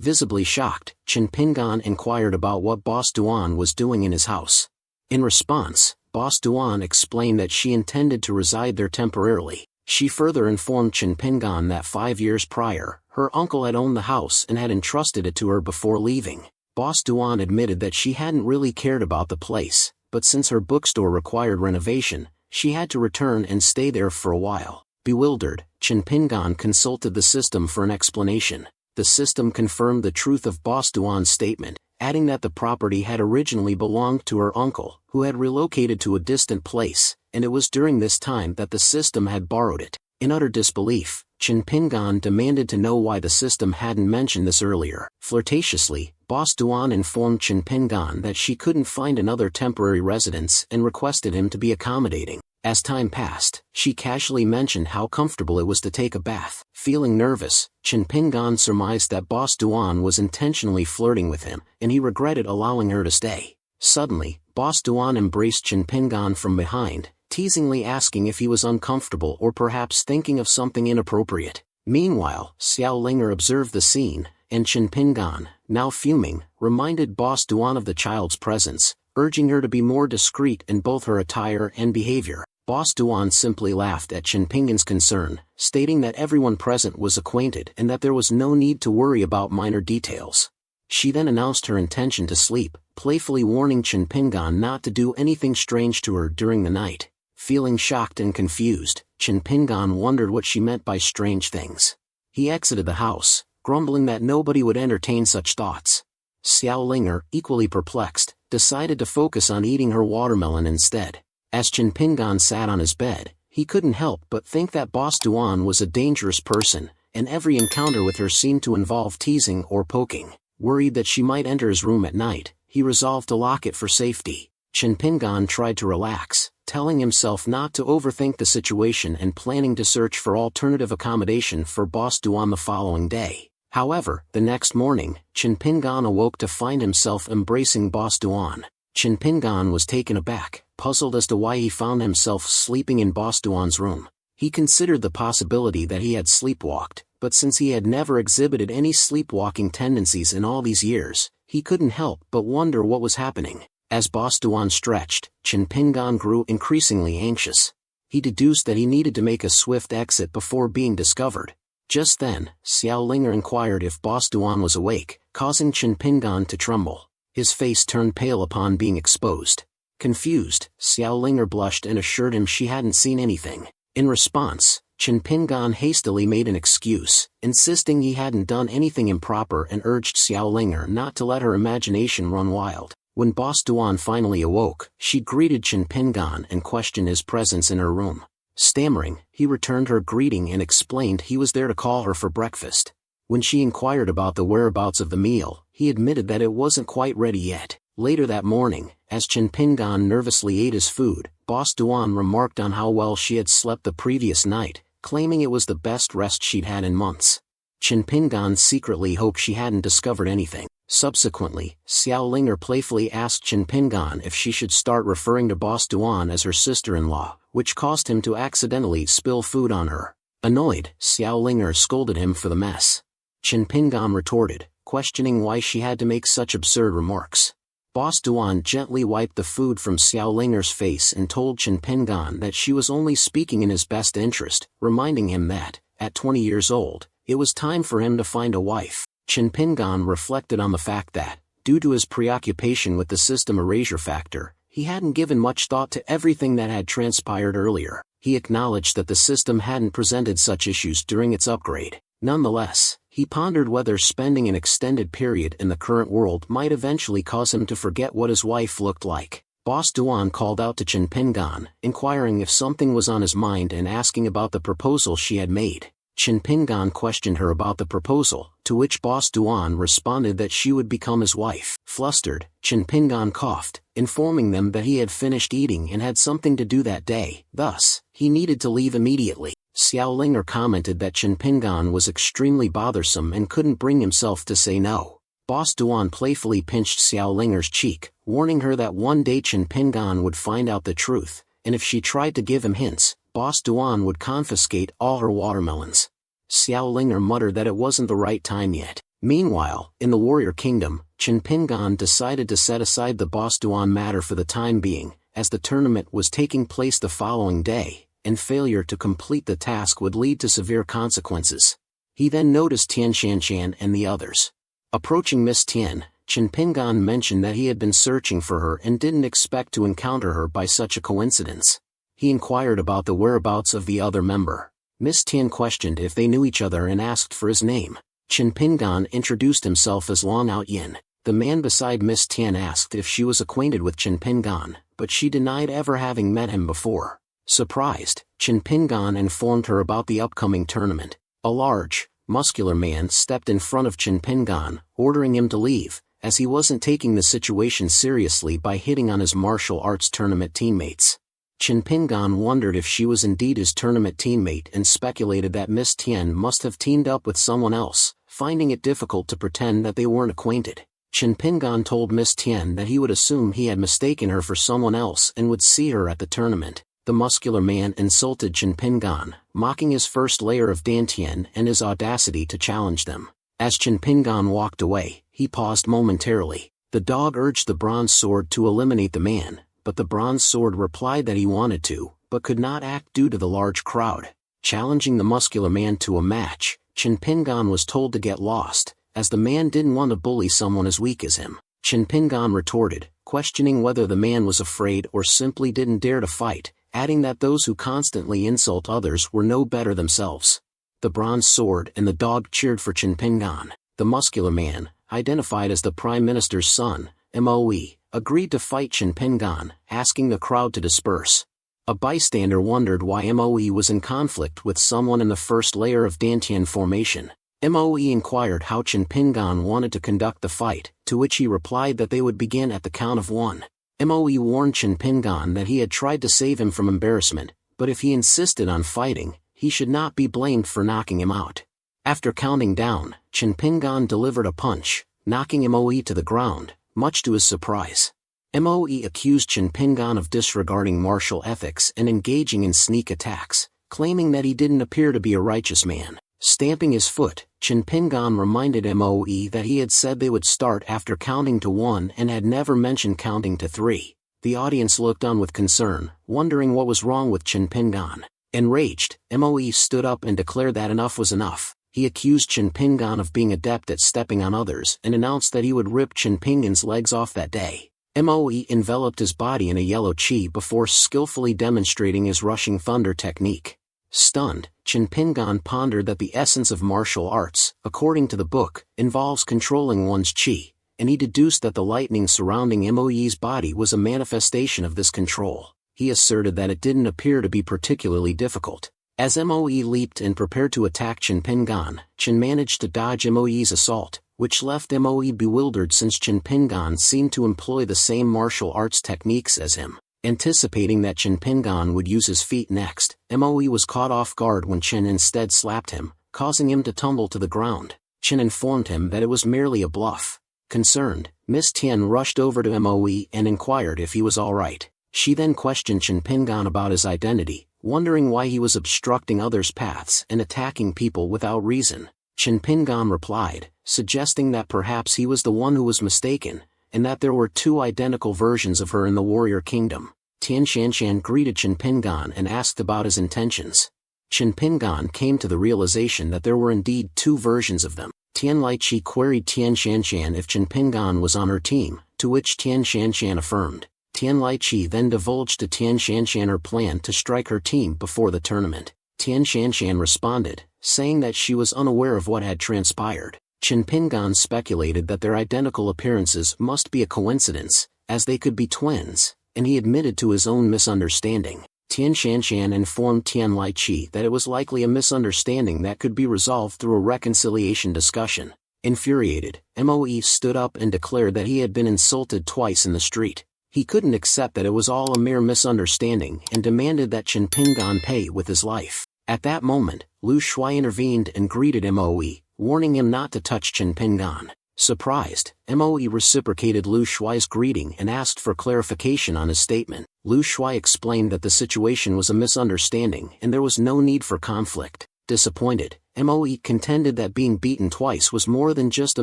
Visibly shocked, Chen Pingan inquired about what Boss Duan was doing in his house. In response, Boss Duan explained that she intended to reside there temporarily. She further informed Chen Pingan that 5 years prior, her uncle had owned the house and had entrusted it to her before leaving. Boss Duan admitted that she hadn't really cared about the place, but since her bookstore required renovation, she had to return and stay there for a while. Bewildered, Chen Pingan consulted the system for an explanation. The system confirmed the truth of Boss Duan's statement, adding that the property had originally belonged to her uncle, who had relocated to a distant place, and it was during this time that the system had borrowed it. In utter disbelief, Chen Pingan demanded to know why the system hadn't mentioned this earlier. Flirtatiously, Boss Duan informed Chen Pingan that she couldn't find another temporary residence and requested him to be accommodating. As time passed, she casually mentioned how comfortable it was to take a bath. Feeling nervous, Chen Pingan surmised that Boss Duan was intentionally flirting with him, and he regretted allowing her to stay. Suddenly, Boss Duan embraced Chen Pingan from behind, teasingly asking if he was uncomfortable or perhaps thinking of something inappropriate. Meanwhile, Xiao Linger observed the scene, and Chen Pingan, now fuming, reminded Boss Duan of the child's presence, urging her to be more discreet in both her attire and behavior. Boss Duan simply laughed at Chen Pingan's concern, stating that everyone present was acquainted and that there was no need to worry about minor details. She then announced her intention to sleep, playfully warning Chen Pingan not to do anything strange to her during the night. Feeling shocked and confused, Chen Pingan wondered what she meant by strange things. He exited the house, grumbling that nobody would entertain such thoughts. Xiao Linger, equally perplexed, decided to focus on eating her watermelon instead. As Chen Pingan sat on his bed, he couldn't help but think that Boss Duan was a dangerous person, and every encounter with her seemed to involve teasing or poking. Worried that she might enter his room at night, he resolved to lock it for safety. Chen Pingan tried to relax, telling himself not to overthink the situation and planning to search for alternative accommodation for Boss Duan the following day. However, the next morning, Chen Pingan awoke to find himself embracing Boss Duan. Chen Pingan was taken aback, puzzled as to why he found himself sleeping in Boss Duan's room. He considered the possibility that he had sleepwalked, but since he had never exhibited any sleepwalking tendencies in all these years, he couldn't help but wonder what was happening. As Boss Duan stretched, Chen Pingan grew increasingly anxious. He deduced that he needed to make a swift exit before being discovered. Just then, Xiao Linger inquired if Boss Duan was awake, causing Chen Pingan to tremble. His face turned pale upon being exposed. Confused, Xiao Linger blushed and assured him she hadn't seen anything. In response, Chen Pingan hastily made an excuse, insisting he hadn't done anything improper and urged Xiao Linger not to let her imagination run wild. When Boss Duan finally awoke, she greeted Chen Pingan and questioned his presence in her room. Stammering, he returned her greeting and explained he was there to call her for breakfast. When she inquired about the whereabouts of the meal, he admitted that it wasn't quite ready yet. Later that morning, as Chen Pingan nervously ate his food, Boss Duan remarked on how well she had slept the previous night, claiming it was the best rest she'd had in months. Chen Pingan secretly hoped she hadn't discovered anything. Subsequently, Xiao Linger playfully asked Chen Pingan if she should start referring to Boss Duan as her sister-in-law, which caused him to accidentally spill food on her. Annoyed, Xiao Linger scolded him for the mess. Chen Pingan retorted, questioning why she had to make such absurd remarks. Boss Duan gently wiped the food from Xiao Linger's face and told Chen Pingan that she was only speaking in his best interest, reminding him that, at 20 years old, it was time for him to find a wife. Chen Pingan reflected on the fact that, due to his preoccupation with the system erasure factor, he hadn't given much thought to everything that had transpired earlier. He acknowledged that the system hadn't presented such issues during its upgrade. Nonetheless, he pondered whether spending an extended period in the current world might eventually cause him to forget what his wife looked like. Boss Duan called out to Chen Pingan, inquiring if something was on his mind and asking about the proposal she had made. Chen Pingan questioned her about the proposal, to which Boss Duan responded that she would become his wife. Flustered, Chen Pingan coughed, informing them that he had finished eating and had something to do that day, thus, he needed to leave immediately. Xiao Linger commented that Chen Pingan was extremely bothersome and couldn't bring himself to say no. Boss Duan playfully pinched Xiao Linger's cheek, warning her that one day Chen Pingan would find out the truth, and if she tried to give him hints, Boss Duan would confiscate all her watermelons. Xiao Linger muttered that it wasn't the right time yet. Meanwhile, in the Warrior Kingdom, Chen Pingan decided to set aside the Boss Duan matter for the time being, as the tournament was taking place the following day, and failure to complete the task would lead to severe consequences. He then noticed Tian Shanshan and the others. Approaching Miss Tian, Chen Pingan mentioned that he had been searching for her and didn't expect to encounter her by such a coincidence. He inquired about the whereabouts of the other member. Miss Tian questioned if they knew each other and asked for his name. Chen Pingan introduced himself as Long Out Yin. The man beside Miss Tian asked if she was acquainted with Chen Pingan, but she denied ever having met him before. Surprised, Chen Pingan informed her about the upcoming tournament. A large, muscular man stepped in front of Chen Pingan, ordering him to leave, as he wasn't taking the situation seriously by hitting on his martial arts tournament teammates. Chen Pingan wondered if she was indeed his tournament teammate and speculated that Miss Tian must have teamed up with someone else, finding it difficult to pretend that they weren't acquainted. Chen Pingan told Miss Tian that he would assume he had mistaken her for someone else and would see her at the tournament. The muscular man insulted Chen Pingan, mocking his first layer of Dantian and his audacity to challenge them. As Chen Pingan walked away, he paused momentarily. The dog urged the bronze sword to eliminate the man, but the bronze sword replied that he wanted to, but could not act due to the large crowd. Challenging the muscular man to a match, Chen Pingan was told to get lost, as the man didn't want to bully someone as weak as him. Chen Pingan retorted, questioning whether the man was afraid or simply didn't dare to fight, adding that those who constantly insult others were no better themselves. The bronze sword and the dog cheered for Chen Pingan. The muscular man, identified as the Prime Minister's son, Moe, agreed to fight Chen Pingan, asking the crowd to disperse. A bystander wondered why Moe was in conflict with someone in the first layer of Dantian formation. Moe inquired how Chen Pingan wanted to conduct the fight, to which he replied that they would begin at the count of 1. Moe warned Chen Pingan that he had tried to save him from embarrassment, but if he insisted on fighting, he should not be blamed for knocking him out. After counting down, Chen Pingan delivered a punch, knocking Moe to the ground, much to his surprise. Moe accused Chen Pingan of disregarding martial ethics and engaging in sneak attacks, claiming that he didn't appear to be a righteous man. Stamping his foot, Chen Pingan reminded Moe that he had said they would start after counting to 1 and had never mentioned counting to 3. The audience looked on with concern, wondering what was wrong with Chen Pingan. Enraged, Moe stood up and declared that enough was enough. He accused Chen Pingan of being adept at stepping on others and announced that he would rip Chen Pingan's legs off that day. Moe enveloped his body in a yellow chi before skillfully demonstrating his rushing thunder technique. Stunned, Chen Pingan pondered that the essence of martial arts, according to the book, involves controlling one's chi, and he deduced that the lightning surrounding Moe's body was a manifestation of this control. He asserted that it didn't appear to be particularly difficult. As Moe leaped and prepared to attack Chen Pingan, Chen managed to dodge Moe's assault, which left Moe bewildered since Chen Pingan seemed to employ the same martial arts techniques as him. Anticipating that Chen Pingan would use his feet next, Moe was caught off guard when Chen instead slapped him, causing him to tumble to the ground. Chen informed him that it was merely a bluff. Concerned, Miss Tian rushed over to Moe and inquired if he was alright. She then questioned Chen Pingan about his identity, wondering why he was obstructing others' paths and attacking people without reason. Chen Pingan replied, suggesting that perhaps he was the one who was mistaken, and that there were 2 identical versions of her in the Warrior Kingdom. Tian Shanshan greeted Chen Pingan and asked about his intentions. Chen Pingan came to the realization that there were indeed 2 versions of them. Tian Lichi queried Tian Shanshan if Chen Pingan was on her team, to which Tian Shanshan affirmed. Tian Lichi then divulged to Tian Shanshan her plan to strike her team before the tournament. Tian Shanshan responded, saying that she was unaware of what had transpired. Chen Pingan speculated that their identical appearances must be a coincidence, as they could be twins, and he admitted to his own misunderstanding. Tian Shanshan informed Tian Lichi that it was likely a misunderstanding that could be resolved through a reconciliation discussion. Infuriated, Moe stood up and declared that he had been insulted twice in the street. He couldn't accept that it was all a mere misunderstanding and demanded that Chen Pingan pay with his life. At that moment, Lu Shui intervened and greeted Moe, warning him not to touch Chen Pingan. Surprised, Moe reciprocated Lu Shui's greeting and asked for clarification on his statement. Lu Shui explained that the situation was a misunderstanding and there was no need for conflict. Disappointed, Moe contended that being beaten twice was more than just a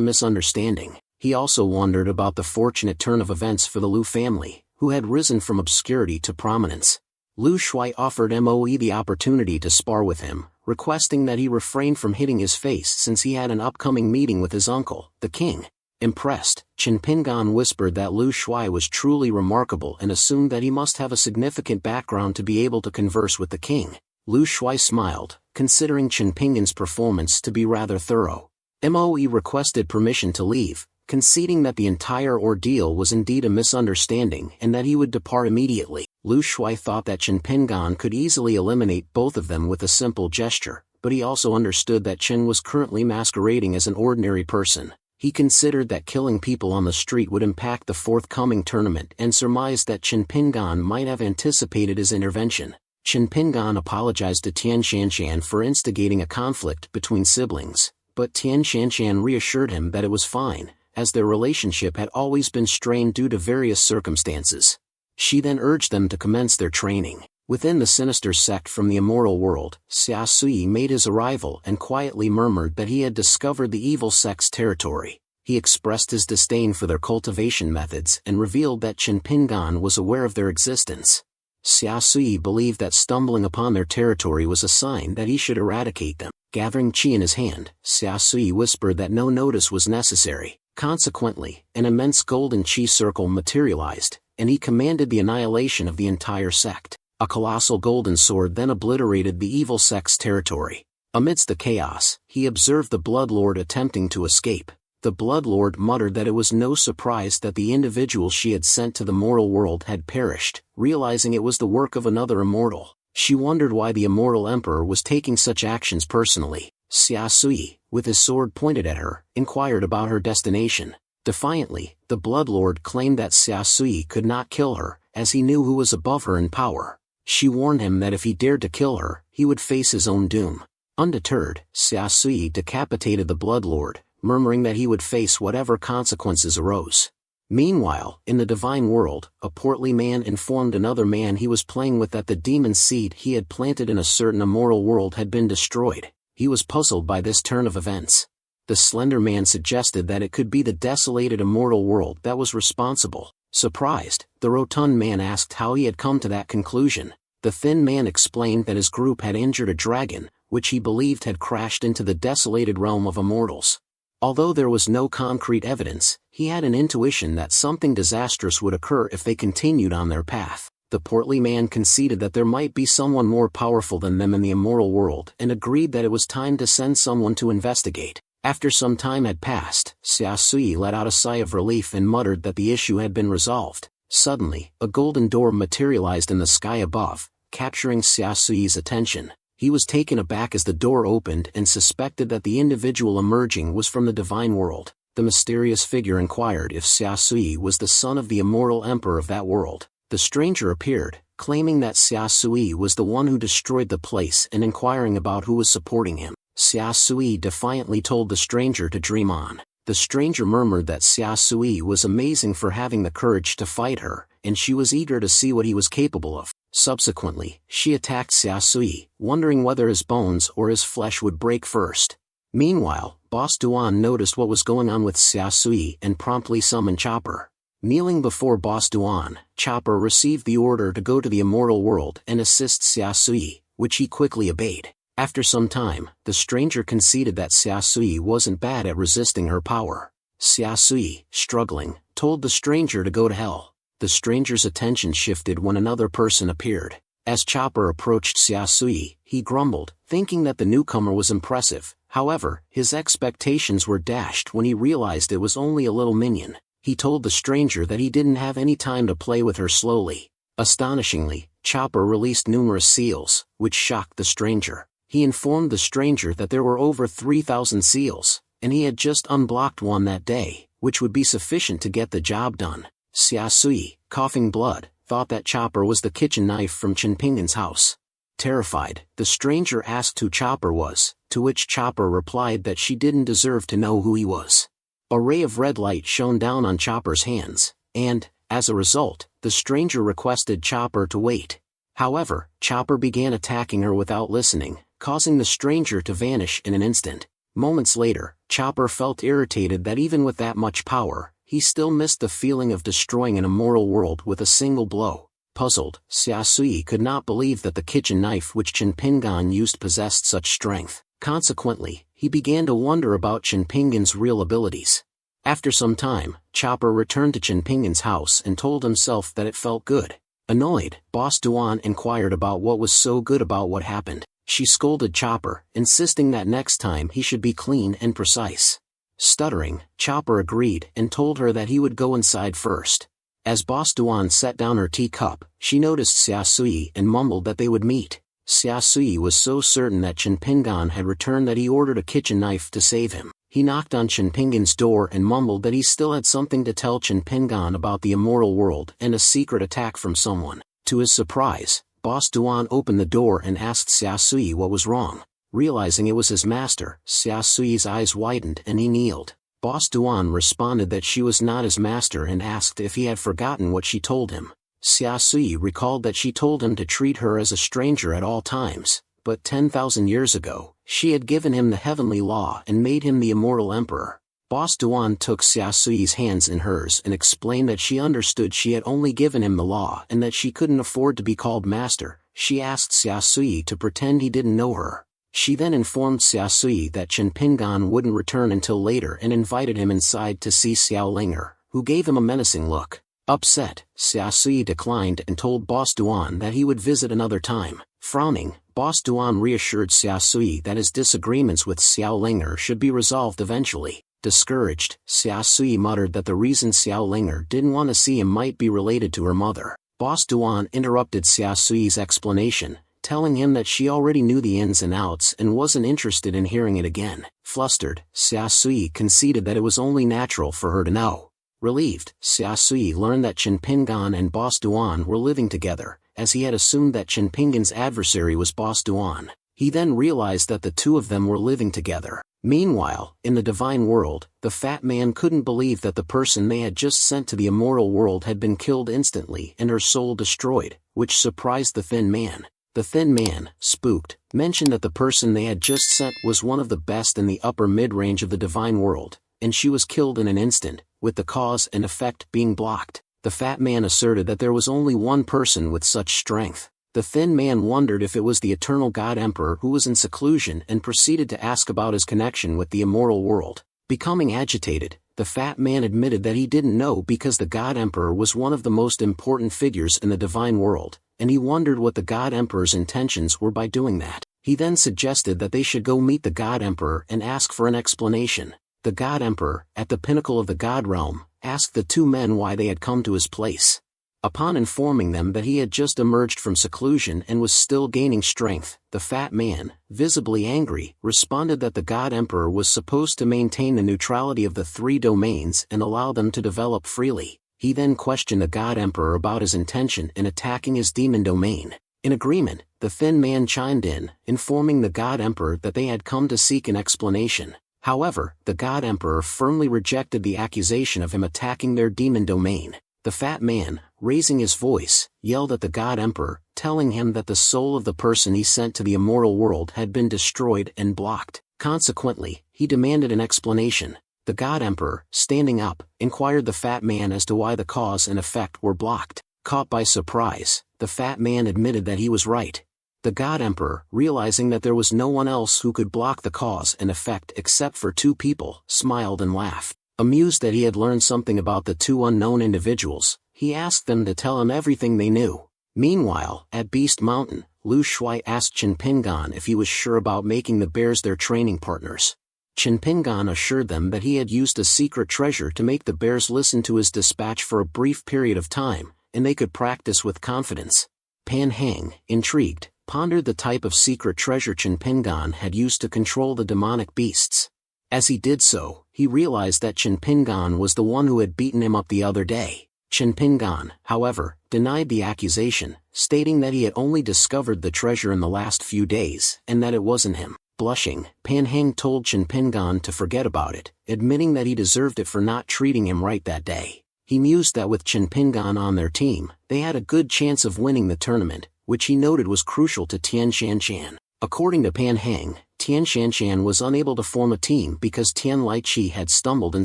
misunderstanding. He also wondered about the fortunate turn of events for the Liu family, who had risen from obscurity to prominence. Liu Shuai offered Moe the opportunity to spar with him, requesting that he refrain from hitting his face since he had an upcoming meeting with his uncle, the king. Impressed, Chen Pingan whispered that Liu Shuai was truly remarkable and assumed that he must have a significant background to be able to converse with the king. Liu Shuai smiled, considering Chen Pingan's performance to be rather thorough. Moe requested permission to leave, conceding that the entire ordeal was indeed a misunderstanding and that he would depart immediately. Liu Shuai thought that Chen Pingan could easily eliminate both of them with a simple gesture, but he also understood that Chen was currently masquerading as an ordinary person. He considered that killing people on the street would impact the forthcoming tournament and surmised that Chen Pingan might have anticipated his intervention. Chen Pingan apologized to Tian Shanshan for instigating a conflict between siblings, but Tian Shanshan reassured him that it was fine, as their relationship had always been strained due to various circumstances. She then urged them to commence their training. Within the sinister sect from the immortal world, Siui made his arrival and quietly murmured that he had discovered the evil sect's territory. He expressed his disdain for their cultivation methods and revealed that Chen Pingan was aware of their existence. Siui believed that stumbling upon their territory was a sign that he should eradicate them. Gathering chi in his hand, Siui whispered that no notice was necessary. Consequently, an immense golden chi circle materialized, and he commanded the annihilation of the entire sect. A colossal golden sword then obliterated the evil sect's territory. Amidst the chaos, he observed the Bloodlord attempting to escape. The Bloodlord muttered that it was no surprise that the individual she had sent to the mortal world had perished, realizing it was the work of another immortal. She wondered why the immortal emperor was taking such actions personally. Siui, with his sword pointed at her, inquired about her destination. Defiantly, the Bloodlord claimed that Siui could not kill her, as he knew who was above her in power. She warned him that if he dared to kill her, he would face his own doom. Undeterred, Siui decapitated the Bloodlord, murmuring that he would face whatever consequences arose. Meanwhile, in the divine world, a portly man informed another man he was playing with that the demon seed he had planted in a certain immoral world had been destroyed. He was puzzled by this turn of events. The slender man suggested that it could be the desolated immortal world that was responsible. Surprised, the rotund man asked how he had come to that conclusion. The thin man explained that his group had injured a dragon, which he believed had crashed into the desolated realm of immortals. Although there was no concrete evidence, he had an intuition that something disastrous would occur if they continued on their path. The portly man conceded that there might be someone more powerful than them in the immoral world and agreed that it was time to send someone to investigate. After some time had passed, Siui let out a sigh of relief and muttered that the issue had been resolved. Suddenly, a golden door materialized in the sky above, capturing Siui's attention. He was taken aback as the door opened and suspected that the individual emerging was from the divine world. The mysterious figure inquired if Siui was the son of the immortal emperor of that world. The stranger appeared, claiming that Siui was the one who destroyed the place and inquiring about who was supporting him. Siui defiantly told the stranger to dream on. The stranger murmured that Siui was amazing for having the courage to fight her, and she was eager to see what he was capable of. Subsequently, she attacked Siui, wondering whether his bones or his flesh would break first. Meanwhile, Boss Duan noticed what was going on with Siui and promptly summoned Chopper. Kneeling before Boss Duan, Chopper received the order to go to the immortal world and assist Siui, which he quickly obeyed. After some time, the stranger conceded that Siui wasn't bad at resisting her power. Siui, struggling, told the stranger to go to hell. The stranger's attention shifted when another person appeared. As Chopper approached Siui, he grumbled, thinking that the newcomer was impressive. However, his expectations were dashed when he realized it was only a little minion. He told the stranger that he didn't have any time to play with her slowly. Astonishingly, Chopper released numerous seals, which shocked the stranger. He informed the stranger that there were over 3,000 seals, and he had just unblocked one that day, which would be sufficient to get the job done. Siui, coughing blood, thought that Chopper was the kitchen knife from Chen Pingan's house. Terrified, the stranger asked who Chopper was, to which Chopper replied that she didn't deserve to know who he was. A ray of red light shone down on Chopper's hands, and, as a result, the stranger requested Chopper to wait. However, Chopper began attacking her without listening, causing the stranger to vanish in an instant. Moments later, Chopper felt irritated that even with that much power, he still missed the feeling of destroying an immoral world with a single blow. Puzzled, Siui could not believe that the kitchen knife which Chinpingan used possessed such strength. Consequently, he began to wonder about Chinpingan's real abilities. After some time, Chopper returned to Chinpingan's house and told himself that it felt good. Annoyed, Boss Duan inquired about what was so good about what happened. She scolded Chopper, insisting that next time he should be clean and precise. Stuttering, Chopper agreed and told her that he would go inside first. As Boss Duan set down her teacup, she noticed Siui and mumbled that they would meet. Siui was so certain that Chinpingan had returned that he ordered a kitchen knife to save him. He knocked on Chinpingan's door and mumbled that he still had something to tell Chinpingan about the immoral world and a secret attack from someone. To his surprise, Boss Duan opened the door and asked Siui what was wrong. Realizing it was his master, Siui's eyes widened and he kneeled. Boss Duan responded that she was not his master and asked if he had forgotten what she told him. Siui recalled that she told him to treat her as a stranger at all times, but 10,000 years ago, she had given him the heavenly law and made him the immortal emperor. Boss Duan took Siui's hands in hers and explained that she understood she had only given him the law and that she couldn't afford to be called master. She asked Siui to pretend he didn't know her. She then informed Siui that Chinpingan wouldn't return until later and invited him inside to see Xiaolinger, who gave him a menacing look. Upset, Siui declined and told Boss Duan that he would visit another time. Frowning, Boss Duan reassured Siui that his disagreements with Xiaolinger should be resolved eventually. Discouraged, Siui muttered that the reason Xiaolinger didn't want to see him might be related to her mother. Boss Duan interrupted Siui's explanation, telling him that she already knew the ins and outs and wasn't interested in hearing it again. Flustered, Siui conceded that it was only natural for her to know. Relieved, Siui learned that Chinpingan and Boss Duan were living together, as he had assumed that Chinpingan's adversary was Boss Duan. He then realized that the two of them were living together. Meanwhile, in the divine world, the fat man couldn't believe that the person they had just sent to the immoral world had been killed instantly and her soul destroyed, which surprised the thin man. The thin man, spooked, mentioned that the person they had just sent was one of the best in the upper mid-range of the divine world, and she was killed in an instant, with the cause and effect being blocked. The fat man asserted that there was only one person with such strength. The thin man wondered if it was the eternal God Emperor who was in seclusion and proceeded to ask about his connection with the immoral world. Becoming agitated, the fat man admitted that he didn't know because the God Emperor was one of the most important figures in the divine world, and he wondered what the God Emperor's intentions were by doing that. He then suggested that they should go meet the God Emperor and ask for an explanation. The God Emperor, at the pinnacle of the God realm, asked the two men why they had come to his place. Upon informing them that he had just emerged from seclusion and was still gaining strength, the fat man, visibly angry, responded that the God Emperor was supposed to maintain the neutrality of the three domains and allow them to develop freely. He then questioned the God Emperor about his intention in attacking his demon domain. In agreement, the thin man chimed in, informing the God Emperor that they had come to seek an explanation. However, the God Emperor firmly rejected the accusation of him attacking their demon domain. The fat man, raising his voice, yelled at the God Emperor, telling him that the soul of the person he sent to the immoral world had been destroyed and blocked. Consequently, he demanded an explanation. The God Emperor, standing up, inquired the fat man as to why the cause and effect were blocked. Caught by surprise, the fat man admitted that he was right. The God Emperor, realizing that there was no one else who could block the cause and effect except for two people, smiled and laughed. Amused that he had learned something about the two unknown individuals, he asked them to tell him everything they knew. Meanwhile, at Beast Mountain, Lu Shui asked Chinpingan if he was sure about making the bears their training partners. Chinpingan assured them that he had used a secret treasure to make the bears listen to his dispatch for a brief period of time, and they could practice with confidence. Pan Hang, intrigued, pondered the type of secret treasure Chinpingan had used to control the demonic beasts. As he did so, he realized that Chinpingan was the one who had beaten him up the other day. Chinpingan, however, denied the accusation, stating that he had only discovered the treasure in the last few days, and that it wasn't him. Blushing, Pan Hang told Chinpingan to forget about it, admitting that he deserved it for not treating him right that day. He mused that with Chinpingan on their team, they had a good chance of winning the tournament, which he noted was crucial to Tian Shan Shan. According to Pan Hang, Tian Shanshan was unable to form a team because Tian Lichi had stumbled in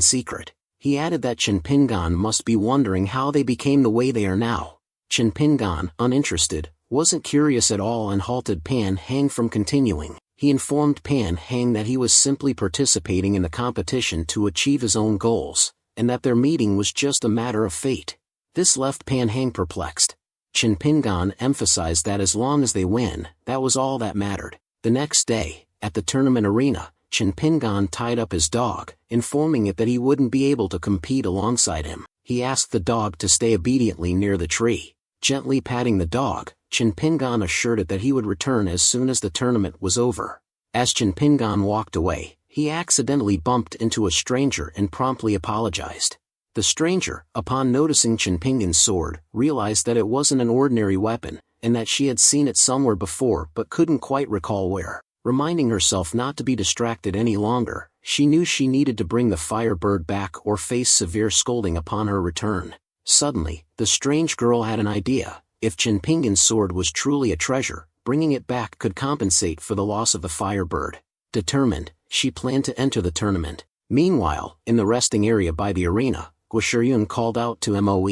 secret. He added that Chen Pingan must be wondering how they became the way they are now. Chen Pingan, uninterested, wasn't curious at all and halted Pan Hang from continuing. He informed Pan Hang that he was simply participating in the competition to achieve his own goals, and that their meeting was just a matter of fate. This left Pan Hang perplexed. Chen Pingan emphasized that as long as they win, that was all that mattered. The next day, at the tournament arena, Chen Pingan tied up his dog, informing it that he wouldn't be able to compete alongside him. He asked the dog to stay obediently near the tree. Gently patting the dog, Chen Pingan assured it that he would return as soon as the tournament was over. As Chen Pingan walked away, he accidentally bumped into a stranger and promptly apologized. The stranger, upon noticing Chen Pingan's sword, realized that it wasn't an ordinary weapon, and that she had seen it somewhere before but couldn't quite recall where. Reminding herself not to be distracted any longer, she knew she needed to bring the Firebird back or face severe scolding upon her return. Suddenly, the strange girl had an idea. If Chen Pingan's sword was truly a treasure, bringing it back could compensate for the loss of the Firebird. Determined, she planned to enter the tournament. Meanwhile, in the resting area by the arena, Guo Shiyun called out to Moe.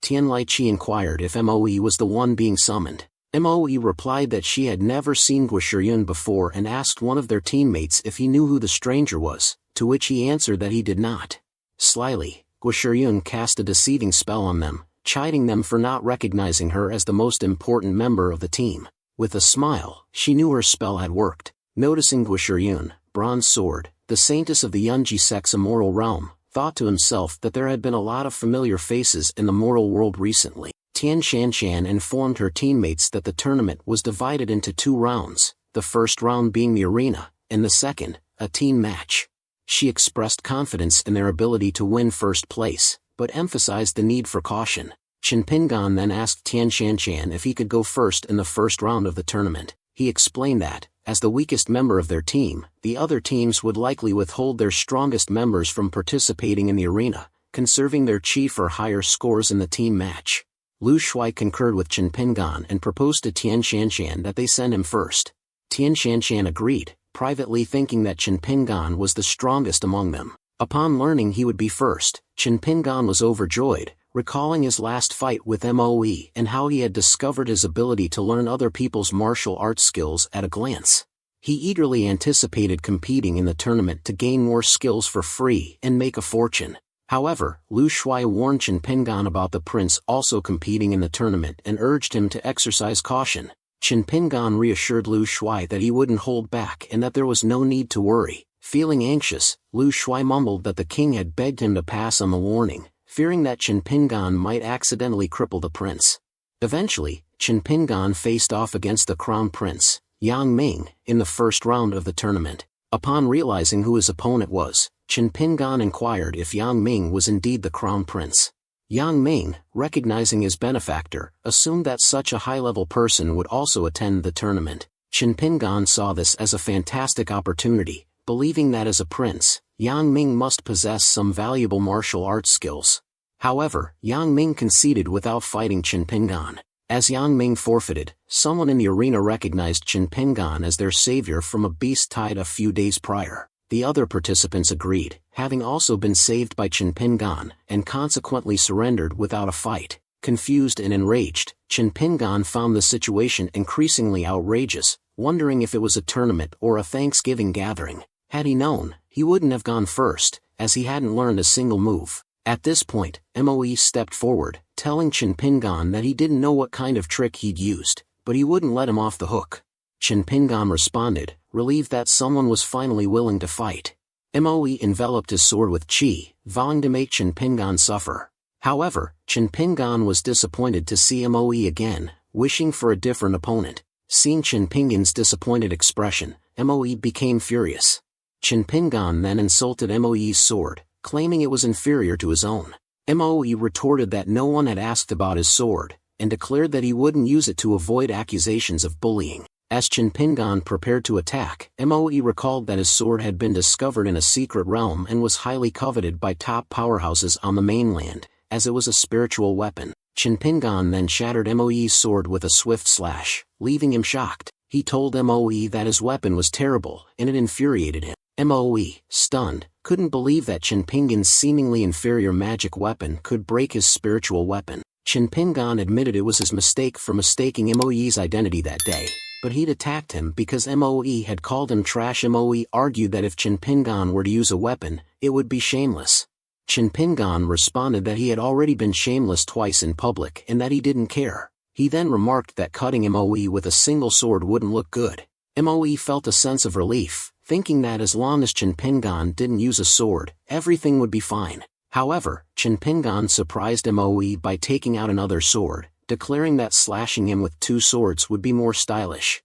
Tian Lichi inquired if Moe was the one being summoned. Moe replied that she had never seen Guo Shiyun before and asked one of their teammates if he knew who the stranger was, to which he answered that he did not. Slyly, Guo Shiyun cast a deceiving spell on them, chiding them for not recognizing her as the most important member of the team. With a smile, she knew her spell had worked. Noticing Guo Shiyun, Bronze Sword, the saintess of the Yunji sect's immoral realm, thought to himself that there had been a lot of familiar faces in the moral world recently. Tian Shanshan informed her teammates that the tournament was divided into 2 rounds, the first round being the arena, and the second, a team match. She expressed confidence in their ability to win first place, but emphasized the need for caution. Chen Pingan then asked Tian Shanshan if he could go first in the first round of the tournament. He explained that, as the weakest member of their team, the other teams would likely withhold their strongest members from participating in the arena, conserving their chi for higher scores in the team match. Lu Shuai concurred with Chen Pingan and proposed to Tian Shanshan that they send him first. Tian Shanshan agreed, privately thinking that Chen Pingan was the strongest among them. Upon learning he would be first, Chen Pingan was overjoyed, recalling his last fight with Moe and how he had discovered his ability to learn other people's martial arts skills at a glance. He eagerly anticipated competing in the tournament to gain more skills for free and make a fortune. However, Lu Shuai warned Chen Pingan about the prince also competing in the tournament and urged him to exercise caution. Chen Pingan reassured Lu Shuai that he wouldn't hold back and that there was no need to worry. Feeling anxious, Lu Shuai mumbled that the king had begged him to pass on the warning, fearing that Chen Pingan might accidentally cripple the prince. Eventually, Chen Pingan faced off against the crown prince, Yang Ming, in the first round of the tournament. Upon realizing who his opponent was, Chen Pingan inquired if Yang Ming was indeed the crown prince. Yang Ming, recognizing his benefactor, assumed that such a high-level person would also attend the tournament. Chen Pingan saw this as a fantastic opportunity, believing that as a prince, Yang Ming must possess some valuable martial arts skills. However, Yang Ming conceded without fighting Chen Pingan. As Yang Ming forfeited, someone in the arena recognized Chen Pingan as their savior from a beast tied a few days prior. The other participants agreed, having also been saved by Chen Pingan, and consequently surrendered without a fight. Confused and enraged, Chen Pingan found the situation increasingly outrageous, wondering if it was a tournament or a Thanksgiving gathering. Had he known, he wouldn't have gone first, as he hadn't learned a single move. At this point, Moe stepped forward, telling Chen Pingan that he didn't know what kind of trick he'd used, but he wouldn't let him off the hook. Chen Pingan responded, relieved that someone was finally willing to fight. Moe enveloped his sword with chi, vowing to make Chen Pingan suffer. However, Chen Pingan was disappointed to see Moe again, wishing for a different opponent. Seeing Chen Pingan's disappointed expression, Moe became furious. Chen Pingan then insulted Moe's sword, claiming it was inferior to his own. Moe retorted that no one had asked about his sword, and declared that he wouldn't use it to avoid accusations of bullying. As Chen Pingan prepared to attack, Moe recalled that his sword had been discovered in a secret realm and was highly coveted by top powerhouses on the mainland, as it was a spiritual weapon. Chen Pingan then shattered Moe's sword with a swift slash, leaving him shocked. He told Moe that his weapon was terrible, and it infuriated him. Moe, stunned, couldn't believe that Chinpingan's seemingly inferior magic weapon could break his spiritual weapon. Chinpingan admitted it was his mistake for mistaking Moe's identity that day, but he'd attacked him because Moe had called him trash. Moe argued that if Chinpingan were to use a weapon, it would be shameless. Chinpingan responded that he had already been shameless twice in public and that he didn't care. He then remarked that cutting Moe with a single sword wouldn't look good. Moe felt a sense of relief, thinking that as long as Chinpingan didn't use a sword, everything would be fine. However, Chinpingan surprised Moe by taking out another sword, declaring that slashing him with two swords would be more stylish.